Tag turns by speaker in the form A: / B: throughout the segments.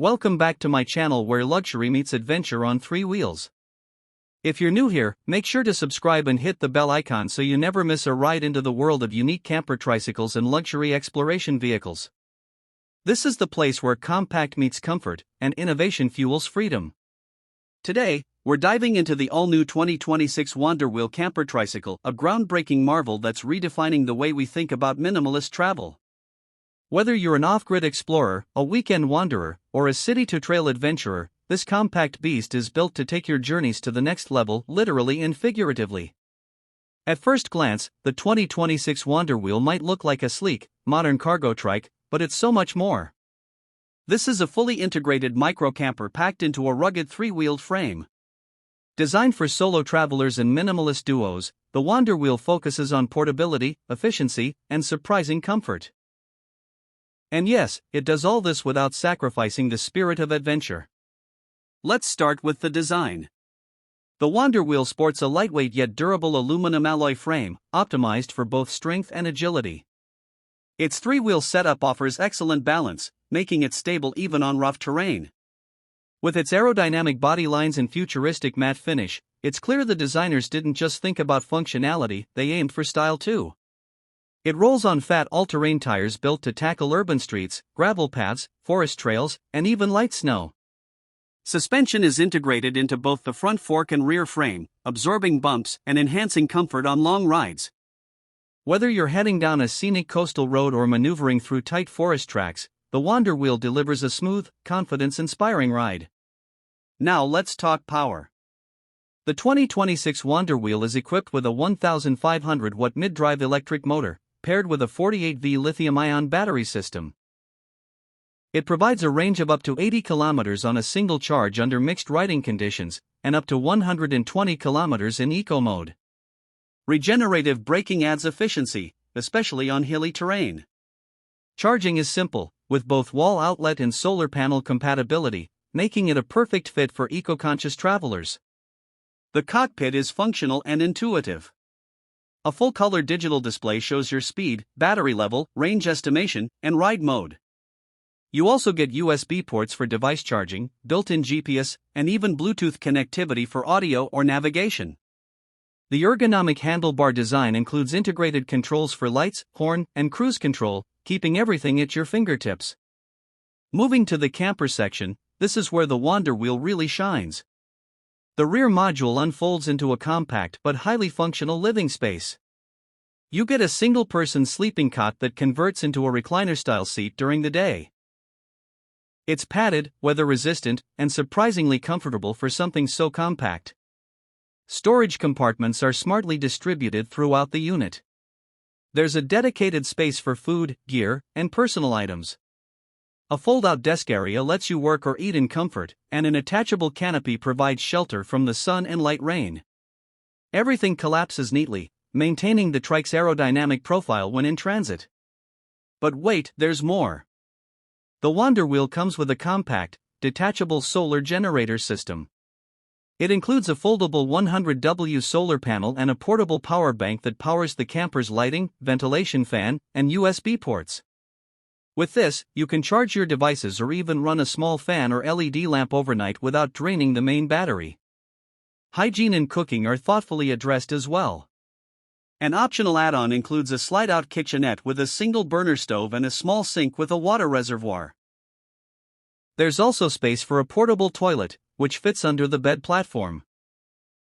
A: Welcome back to my channel where luxury meets adventure on 3 wheels. If you're new here, make sure to subscribe and hit the bell icon so you never miss a ride into the world of unique camper tricycles and luxury exploration vehicles. This is the place where compact meets comfort, and innovation fuels freedom. Today, we're diving into the all-new 2026 WanderWheel camper tricycle, a groundbreaking marvel that's redefining the way we think about minimalist travel. Whether you're an off-grid explorer, a weekend wanderer, or a city-to-trail adventurer, this compact beast is built to take your journeys to the next level, literally and figuratively. At first glance, the 2026 WanderWheel might look like a sleek, modern cargo trike, but it's so much more. This is a fully integrated micro-camper packed into a rugged 3-wheeled frame. Designed for solo travelers and minimalist duos, the WanderWheel focuses on portability, efficiency, and surprising comfort. And yes, it does all this without sacrificing the spirit of adventure. Let's start with the design. The WanderWheel sports a lightweight yet durable aluminum alloy frame, optimized for both strength and agility. Its 3-wheel setup offers excellent balance, making it stable even on rough terrain. With its aerodynamic body lines and futuristic matte finish, it's clear the designers didn't just think about functionality, they aimed for style too. It rolls on fat all-terrain tires built to tackle urban streets, gravel paths, forest trails, and even light snow. Suspension is integrated into both the front fork and rear frame, absorbing bumps and enhancing comfort on long rides. Whether you're heading down a scenic coastal road or maneuvering through tight forest tracks, the WanderWheel delivers a smooth, confidence-inspiring ride. Now let's talk power. The 2026 WanderWheel is equipped with a 1,500-watt mid-drive electric motor, paired with a 48V lithium-ion battery system. It provides a range of up to 80 kilometers on a single charge under mixed riding conditions, and up to 120 kilometers in eco mode. Regenerative braking adds efficiency, especially on hilly terrain. Charging is simple, with both wall outlet and solar panel compatibility, making it a perfect fit for eco-conscious travelers. The cockpit is functional and intuitive. A full-color digital display shows your speed, battery level, range estimation, and ride mode. You also get USB ports for device charging, built-in GPS, and even Bluetooth connectivity for audio or navigation. The ergonomic handlebar design includes integrated controls for lights, horn, and cruise control, keeping everything at your fingertips. Moving to the camper section, this is where the WanderWheel really shines. The rear module unfolds into a compact but highly functional living space. You get a single-person sleeping cot that converts into a recliner-style seat during the day. It's padded, weather-resistant, and surprisingly comfortable for something so compact. Storage compartments are smartly distributed throughout the unit. There's a dedicated space for food, gear, and personal items. A fold-out desk area lets you work or eat in comfort, and an attachable canopy provides shelter from the sun and light rain. Everything collapses neatly, maintaining the trike's aerodynamic profile when in transit. But wait, there's more. The WanderWheel comes with a compact, detachable solar generator system. It includes a foldable 100W solar panel and a portable power bank that powers the camper's lighting, ventilation fan, and USB ports. With this, you can charge your devices or even run a small fan or LED lamp overnight without draining the main battery. Hygiene and cooking are thoughtfully addressed as well. An optional add-on includes a slide-out kitchenette with a single burner stove and a small sink with a water reservoir. There's also space for a portable toilet, which fits under the bed platform.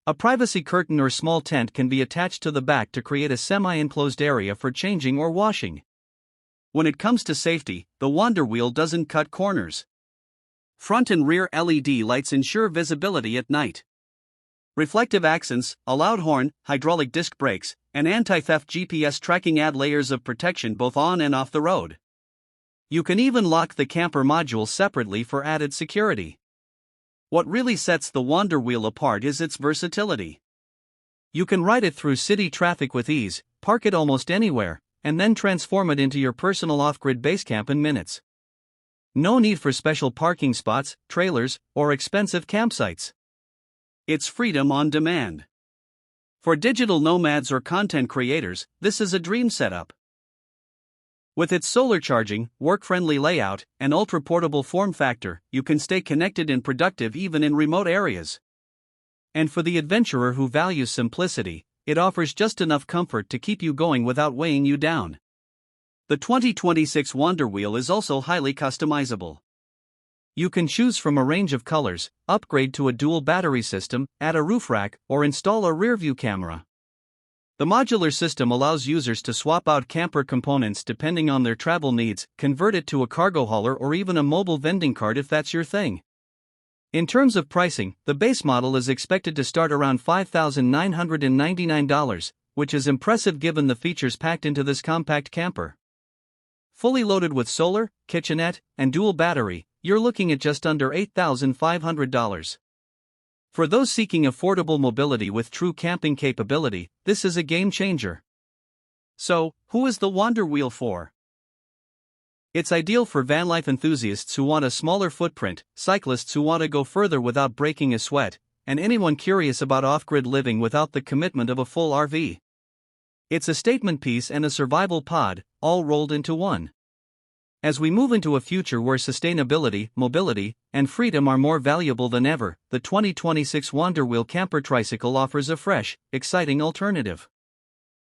A: A privacy curtain or small tent can be attached to the back to create a semi-enclosed area for changing or washing. When it comes to safety, the WanderWheel doesn't cut corners. Front and rear LED lights ensure visibility at night. Reflective accents, a loud horn, hydraulic disc brakes, and anti-theft GPS tracking add layers of protection both on and off the road. You can even lock the camper module separately for added security. What really sets the WanderWheel apart is its versatility. You can ride it through city traffic with ease, park it almost anywhere, and then transform it into your personal off-grid base camp in minutes. No need for special parking spots, trailers, or expensive campsites. It's freedom on demand. For digital nomads or content creators, this is a dream setup. With its solar charging, work-friendly layout, and ultra-portable form factor, you can stay connected and productive even in remote areas. And for the adventurer who values simplicity, it offers just enough comfort to keep you going without weighing you down. The 2026 WanderWheel is also highly customizable. You can choose from a range of colors, upgrade to a dual battery system, add a roof rack, or install a rear-view camera. The modular system allows users to swap out camper components depending on their travel needs, convert it to a cargo hauler or even a mobile vending cart if that's your thing. In terms of pricing, the base model is expected to start around $5,999, which is impressive given the features packed into this compact camper. Fully loaded with solar, kitchenette, and dual battery, you're looking at just under $8,500. For those seeking affordable mobility with true camping capability, this is a game changer. So, who is the WanderWheel for? It's ideal for van life enthusiasts who want a smaller footprint, cyclists who want to go further without breaking a sweat, and anyone curious about off-grid living without the commitment of a full RV. It's a statement piece and a survival pod, all rolled into one. As we move into a future where sustainability, mobility, and freedom are more valuable than ever, the 2026 WanderWheel camper tricycle offers a fresh, exciting alternative.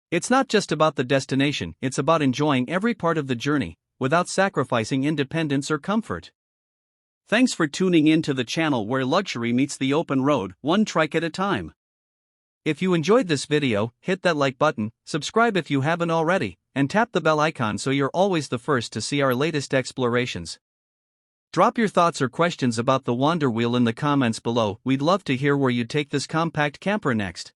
A: It's not just about the destination, it's about enjoying every part of the journey, without sacrificing independence or comfort. Thanks for tuning in to the channel where luxury meets the open road, one trike at a time. If you enjoyed this video, hit that like button, subscribe if you haven't already, and tap the bell icon so you're always the first to see our latest explorations. Drop your thoughts or questions about the WanderWheel in the comments below. We'd love to hear where you take this compact camper next.